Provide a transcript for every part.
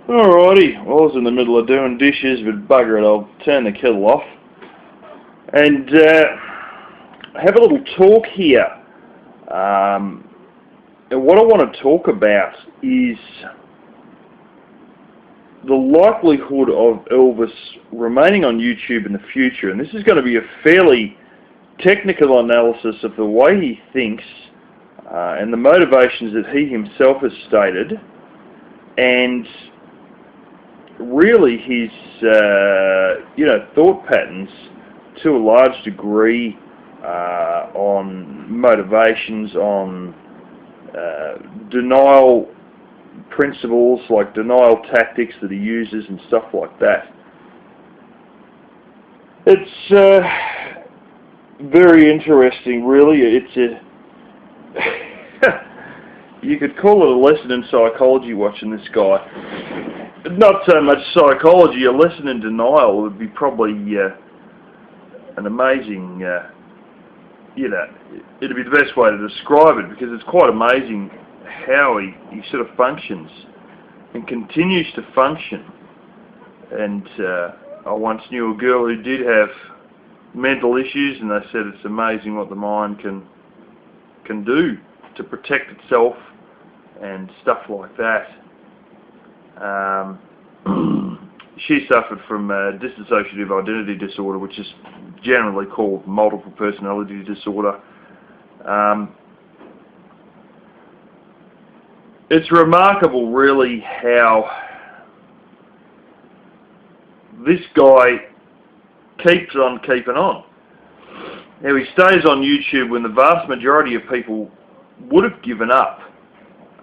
Alrighty, well, I was in the middle of doing dishes, but bugger it, I'll turn the kettle off and have a little talk here. And what I want to talk about is the likelihood of Elvis remaining on YouTube in the future. And this is going to be a fairly technical analysis of the way he thinks and the motivations that he himself has stated, and really his thought patterns to a large degree on motivations, on denial principles, like denial tactics that he uses and stuff like that. It's very interesting, really. It's you could call it a lesson in psychology watching this guy. Not so much psychology, a lesson in denial would be probably an amazing, it'd be the best way to describe it, because it's quite amazing how he sort of functions and continues to function. And I once knew a girl who did have mental issues, and they said it's amazing what the mind can do to protect itself and stuff like that. She suffered from dissociative identity disorder, which is generally called multiple personality disorder. It's remarkable, really, how this guy keeps on keeping on. Now, he stays on YouTube when the vast majority of people would have given up.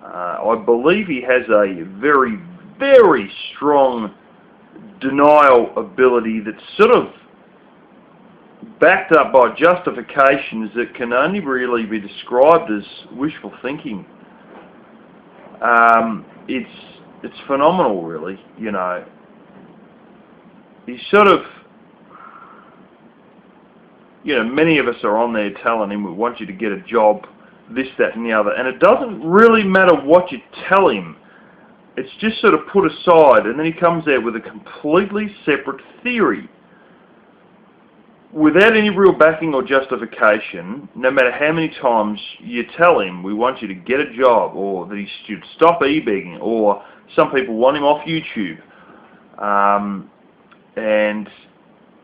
I believe he has a very, very strong denial ability that's sort of backed up by justifications that can only really be described as wishful thinking. It's phenomenal, really. He's sort of, many of us are on there telling him, we want you to get a job, this, that and the other, and it doesn't really matter what you tell him. It's just sort of put aside, and then he comes out with a completely separate theory without any real backing or justification. No matter how many times you tell him, we want you to get a job, or that he should stop e-begging, or some people want him off YouTube. And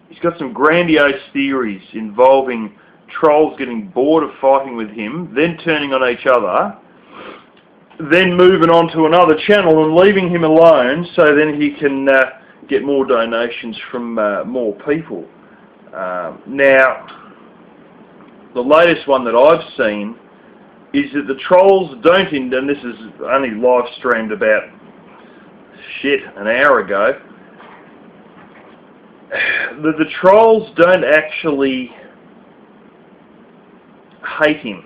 he's got some grandiose theories involving trolls getting bored of fighting with him, then turning on each other, then moving on to another channel and leaving him alone so then he can get more donations from more people. Now, the latest one that I've seen is that the trolls don't, and this is only live streamed about an hour ago, that the trolls don't actually hate him.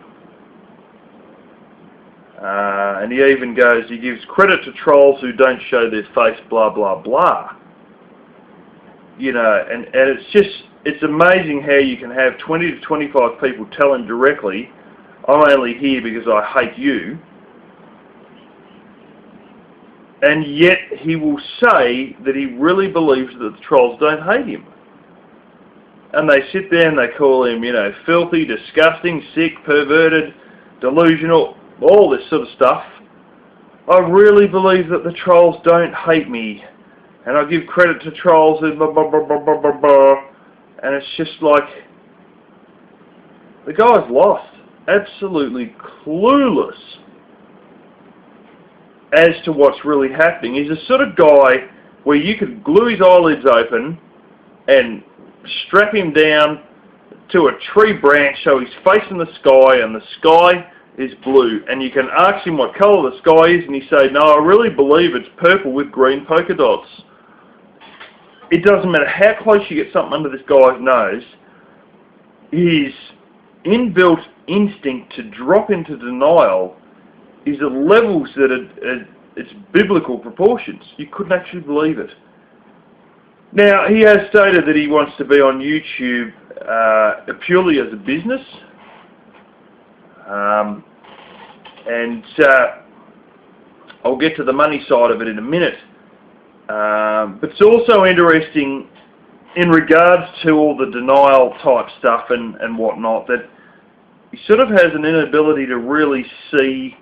And he even goes, he gives credit to trolls who don't show their face, blah, blah, blah. And it's amazing how you can have 20 to 25 people tell him directly, I'm only here because I hate you. And yet he will say that he really believes that the trolls don't hate him. And they sit there and they call him, filthy, disgusting, sick, perverted, delusional, all this sort of stuff. I really believe that the trolls don't hate me, and I give credit to trolls and blah, blah, blah, blah, blah, blah, blah. And it's just like, the guy's lost, absolutely clueless as to what's really happening. He's the sort of guy where you could glue his eyelids open and strap him down to a tree branch so he's facing the sky and the sky is blue, and you can ask him what colour the sky is and he say, no, I really believe it's purple with green polka dots. It doesn't matter how close you get something under this guy's nose, his inbuilt instinct to drop into denial is at levels that it's biblical proportions. You couldn't actually believe it. Now, he has stated that he wants to be on YouTube purely as a business. And I'll get to the money side of it in a minute. But it's also interesting in regards to all the denial type stuff and whatnot, that he sort of has an inability to really see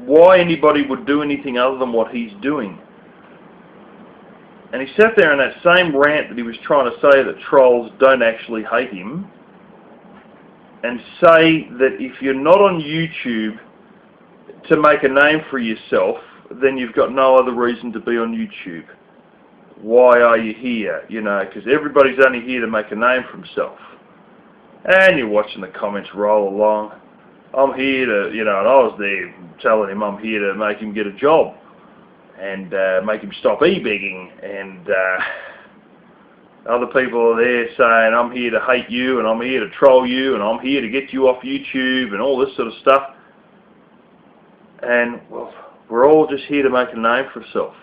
why anybody would do anything other than what he's doing. And he sat there in that same rant that he was trying to say that trolls don't actually hate him, and say that if you're not on YouTube to make a name for yourself, then you've got no other reason to be on YouTube. Why are you here? You know, because everybody's only here to make a name for himself. And you're watching the comments roll along. I'm here to, you know, and I was there telling him I'm here to make him get a job and make him stop e-begging, and other people are there saying I'm here to hate you and I'm here to troll you and I'm here to get you off YouTube and all this sort of stuff. And, well, we're all just here to make a name for ourselves.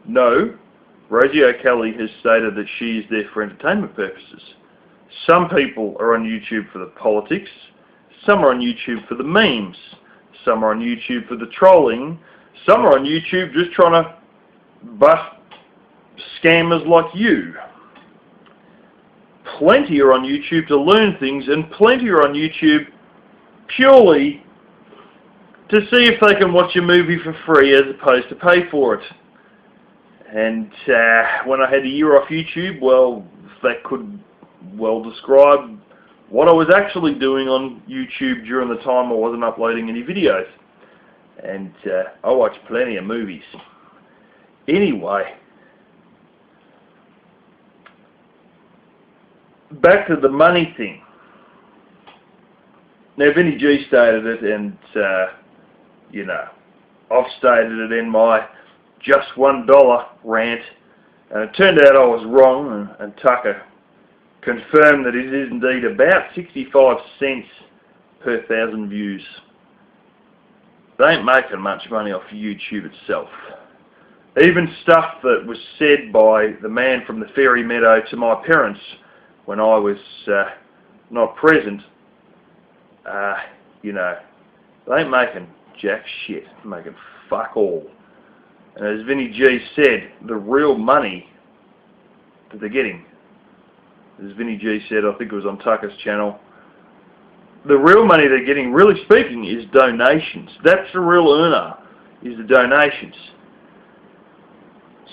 No. Rosie O'Kelly has stated that she is there for entertainment purposes. Some people are on YouTube for the politics, some are on YouTube for the memes, some are on YouTube for the trolling, some are on YouTube just trying to bust scammers like you. Plenty are on YouTube to learn things, and plenty are on YouTube purely to see if they can watch a movie for free as opposed to pay for it. And when I had a year off YouTube, well, that could well describe what I was actually doing on YouTube during the time I wasn't uploading any videos. And I watched plenty of movies. Anyway, back to the money thing. Now, Vinny G stated it, and you know, I've stated it in my just $1 rant, and it turned out I was wrong, and Tucker confirmed that it is indeed about 65 cents per 1,000 views. They ain't making much money off YouTube itself. Even stuff that was said by the man from the fairy meadow to my parents when I was not present, you know, they ain't making jack shit, making fuck all. And as Vinny G said, the real money that they're getting, as Vinny G said, I think it was on Tucker's channel, the real money they're getting, really speaking, is donations. That's the real earner, is the donations.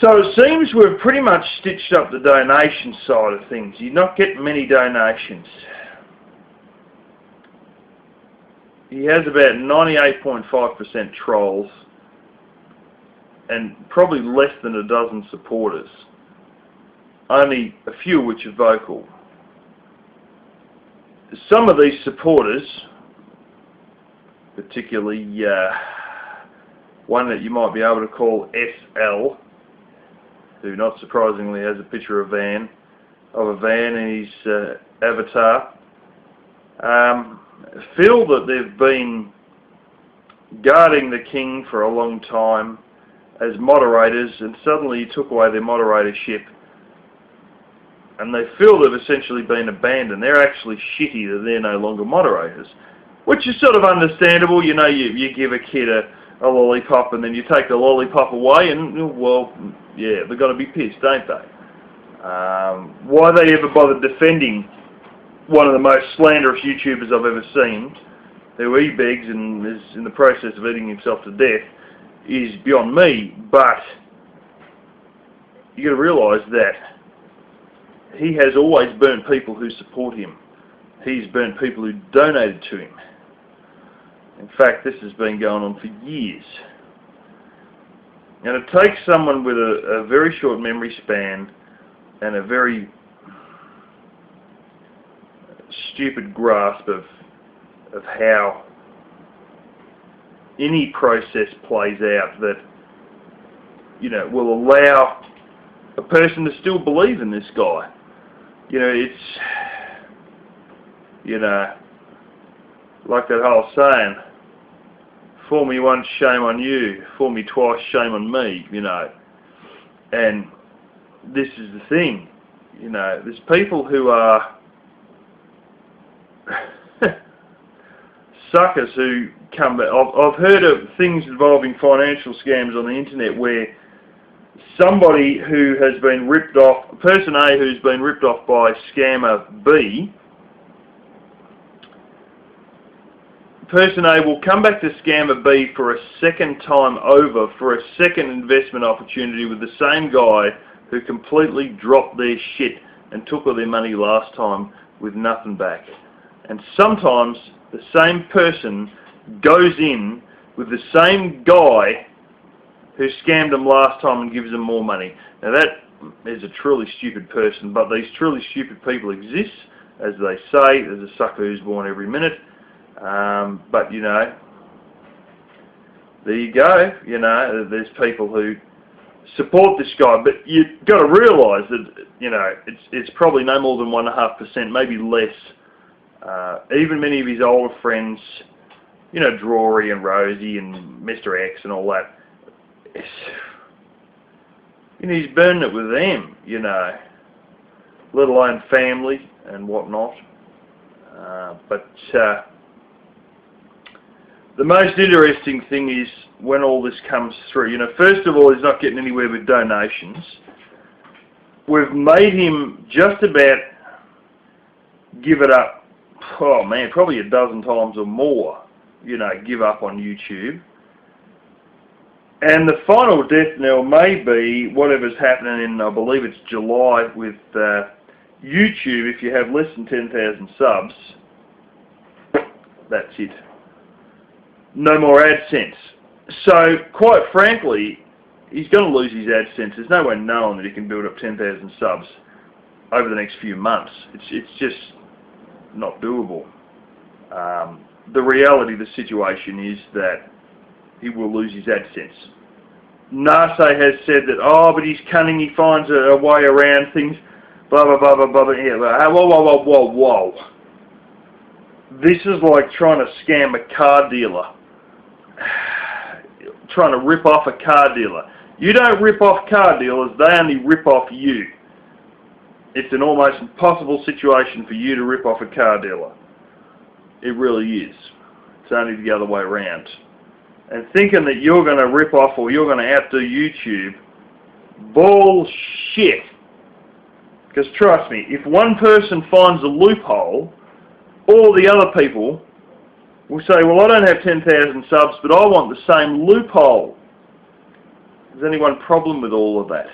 So it seems we've pretty much stitched up the donation side of things. You're not getting many donations. He has about 98.5% trolls and probably less than a dozen supporters. Only a few which are vocal. Some of these supporters, particularly one that you might be able to call SL, who not surprisingly has a picture of a van in his avatar, feel that they've been guarding the king for a long time as moderators, and suddenly you took away their moderatorship, and they feel they've essentially been abandoned. They're actually shitty that they're no longer moderators, which is sort of understandable. You know, you give a kid a lollipop and then you take the lollipop away, and, well, yeah, they've got to be pissed, don't they? Why they ever bother defending one of the most slanderous YouTubers I've ever seen, who e-begs and is in the process of eating himself to death, is beyond me. But you got to realise that he has always burnt people who support him. He's burnt people who donated to him. In fact, this has been going on for years. And it takes someone with a very short memory span and a very stupid grasp of how any process plays out that, you know, will allow a person to still believe in this guy. You know, it's, you know, like that whole saying, fool me once, shame on you, fool me twice, shame on me, you know. And this is the thing, you know, there's people who are suckers who come back. I've heard of things involving financial scams on the internet where somebody who has been ripped off, person A who's been ripped off by scammer B, person A will come back to scammer B for a second time over for a second investment opportunity with the same guy who completely dropped their shit and took all their money last time with nothing back. And sometimes the same person goes in with the same guy who scammed them last time and gives them more money. Now that is a truly stupid person, but these truly stupid people exist. As they say, there's a sucker who's born every minute. But you know, there you go. You know, there's people who support this guy, but you've got to realise that, you know, it's probably no more than 1.5%, maybe less. Even many of his older friends, you know, Drury and Rosie and Mr. X and all that, you know, he's burning it with them, you know, let alone family and whatnot. But the most interesting thing is when all this comes through. You know, first of all, he's not getting anywhere with donations. We've made him just about give it up, oh man, probably a dozen times or more, you know, give up on YouTube. And the final death knell may be whatever's happening in, I believe it's July, with YouTube. If you have less than 10,000 subs, that's it. No more AdSense. So, quite frankly, he's going to lose his AdSense. There's no way knowing that he can build up 10,000 subs over the next few months. It's just not doable. The reality of the situation is that he will lose his AdSense. Nase has said that, oh, but he's cunning, he finds a way around things, blah, blah, blah, blah, blah. Yeah, whoa, whoa, whoa, whoa, whoa. This is like trying to scam a car dealer. Trying to rip off a car dealer. You don't rip off car dealers, they only rip off you. It's an almost impossible situation for you to rip off a car dealer. It really is. It's only the other way around. And thinking that you're going to rip off or you're going to outdo YouTube, bullshit. Because trust me, if one person finds a loophole, all the other people will say, well, I don't have 10,000 subs, but I want the same loophole. Is anyone problem with all of that?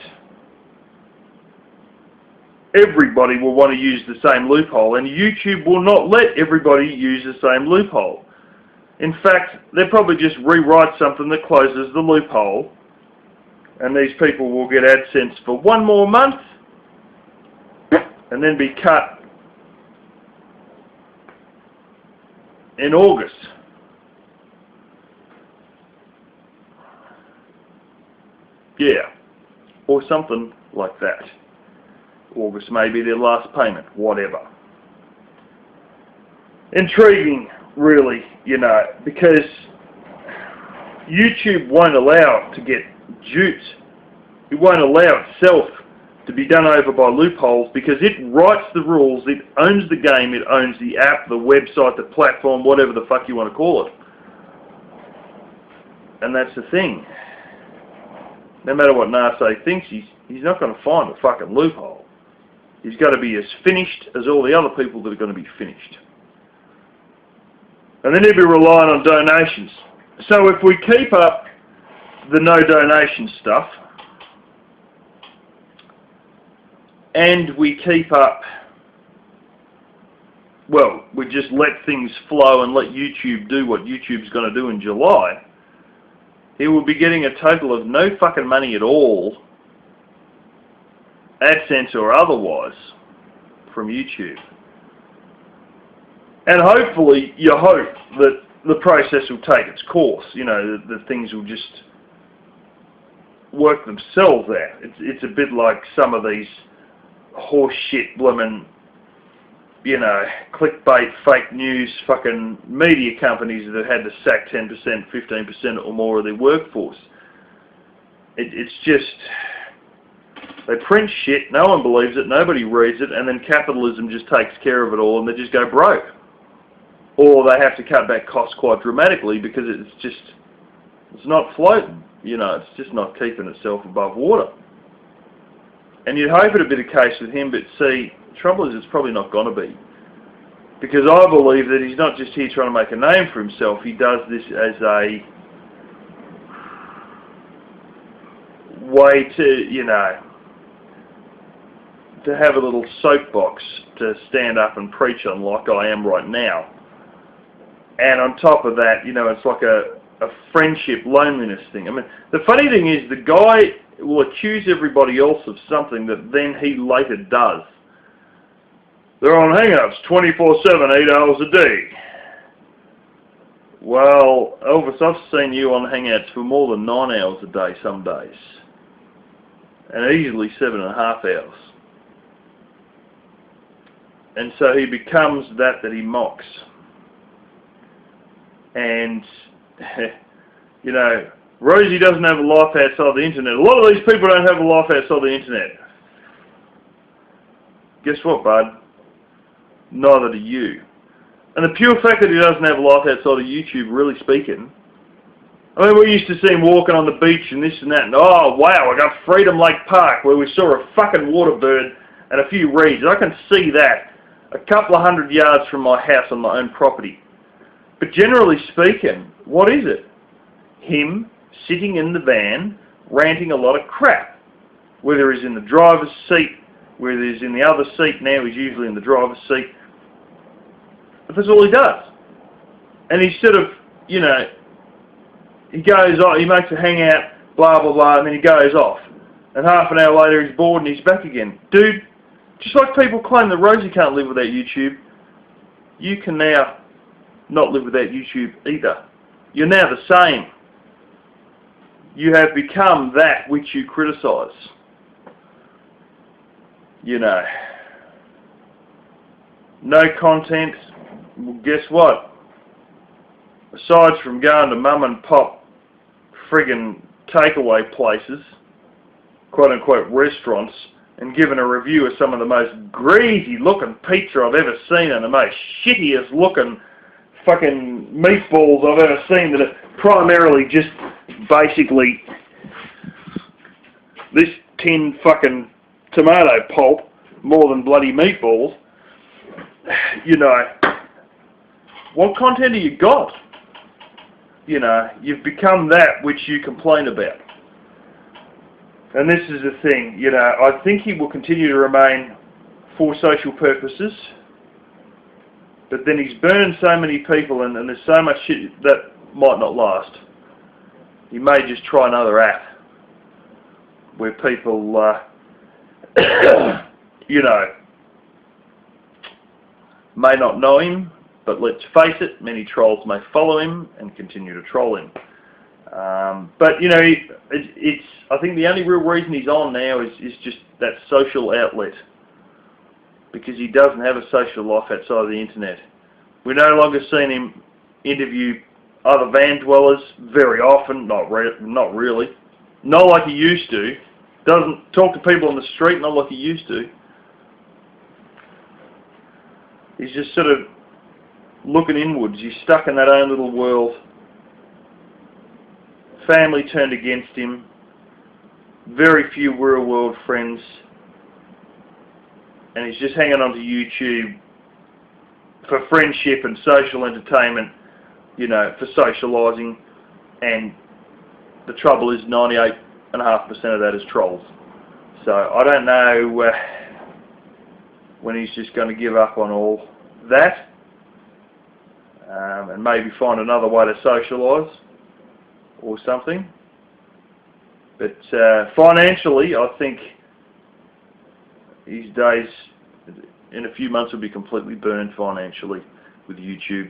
Everybody will want to use the same loophole, and YouTube will not let everybody use the same loophole. In fact, they'll probably just rewrite something that closes the loophole, and these people will get AdSense for one more month, and then be cut in August. Yeah, or something like that. August may be their last payment, whatever. Intriguing, really, you know, because YouTube won't allow it to get duped. It won't allow itself to be done over by loopholes because it writes the rules, it owns the game, it owns the app, the website, the platform, whatever the fuck you want to call it. And that's the thing. No matter what Nase thinks, he's not going to find a fucking loophole. He's got to be as finished as all the other people that are going to be finished. And then he'll be relying on donations. So if we keep up the no donation stuff, and we keep up, well, we just let things flow and let YouTube do what YouTube's going to do in July, he will be getting a total of no fucking money at all, AdSense or otherwise, from YouTube. And hopefully, you hope that the process will take its course, you know, that things will just work themselves out. It's a bit like some of these horseshit bloomin', you know, clickbait, fake news, fucking media companies that have had to sack 10%, 15% or more of their workforce. It's just, they print shit, no one believes it, nobody reads it, and then capitalism just takes care of it all and they just go broke. or they have to cut back costs quite dramatically because it's not floating. You know, it's just not keeping itself above water. And you'd hope it'd be the case with him, but see, the trouble is it's probably not going to be. Because I believe that he's not just here trying to make a name for himself, he does this as a way to, you know, to have a little soapbox to stand up and preach on like I am right now. And on top of that, you know, it's like a friendship loneliness thing. I mean, the funny thing is the guy will accuse everybody else of something that then he later does. They're on hangouts 24/7, 8 hours a day. Well, Elvis, I've seen you on hangouts for more than 9 hours a day some days. And easily 7.5 hours. And so he becomes that he mocks. And, you know, Rosie doesn't have a life outside the internet. A lot of these people don't have a life outside the internet. Guess what, bud? Neither do you. And the pure fact that he doesn't have a life outside of YouTube, really speaking, I mean, we used to see him walking on the beach and this and that, and oh, wow, I got Freedom Lake Park where we saw a fucking water bird and a few reeds. I can see that a couple of 100 yards from my house on my own property. But generally speaking, what is it? Him sitting in the van, ranting a lot of crap. Whether he's in the driver's seat, whether he's in the other seat now, he's usually in the driver's seat. But that's all he does. And he sort of, you know, he goes off, he makes a hangout, blah, blah, blah, and then he goes off. And half an hour later he's bored and he's back again. Dude, just like people claim that Rosie can't live without YouTube, you can now not live without YouTube either. You're now the same. You have become that which you criticise. You know. No content. Well, guess what? Aside from going to mum and pop friggin' takeaway places, quote unquote restaurants, and giving a review of some of the most greasy looking pizza I've ever seen and the most shittiest looking fucking meatballs I've ever seen that are primarily just basically this tin fucking tomato pulp more than bloody meatballs. You know, what content have you got? You know, you've become that which you complain about. And this is the thing, you know, I think he will continue to remain for social purposes, but then he's burned so many people and there's so much shit that might not last. He may just try another app where people, you know, may not know him, but let's face it, many trolls may follow him and continue to troll him. But, you know, it's I think the only real reason he's on now is just that social outlet. Because he doesn't have a social life outside of the internet. We're no longer seeing him interview other van dwellers very often, not really. Not like he used to. Doesn't talk to people on the street, not like he used to. He's just sort of looking inwards. He's stuck in that own little world. Family turned against him. Very few real world friends. And he's just hanging on to YouTube for friendship and social entertainment, you know, for socialising. And the trouble is 98.5% of that is trolls. So I don't know when he's just going to give up on all that and maybe find another way to socialise or something. But financially, I think his days in a few months will be completely burned financially with YouTube.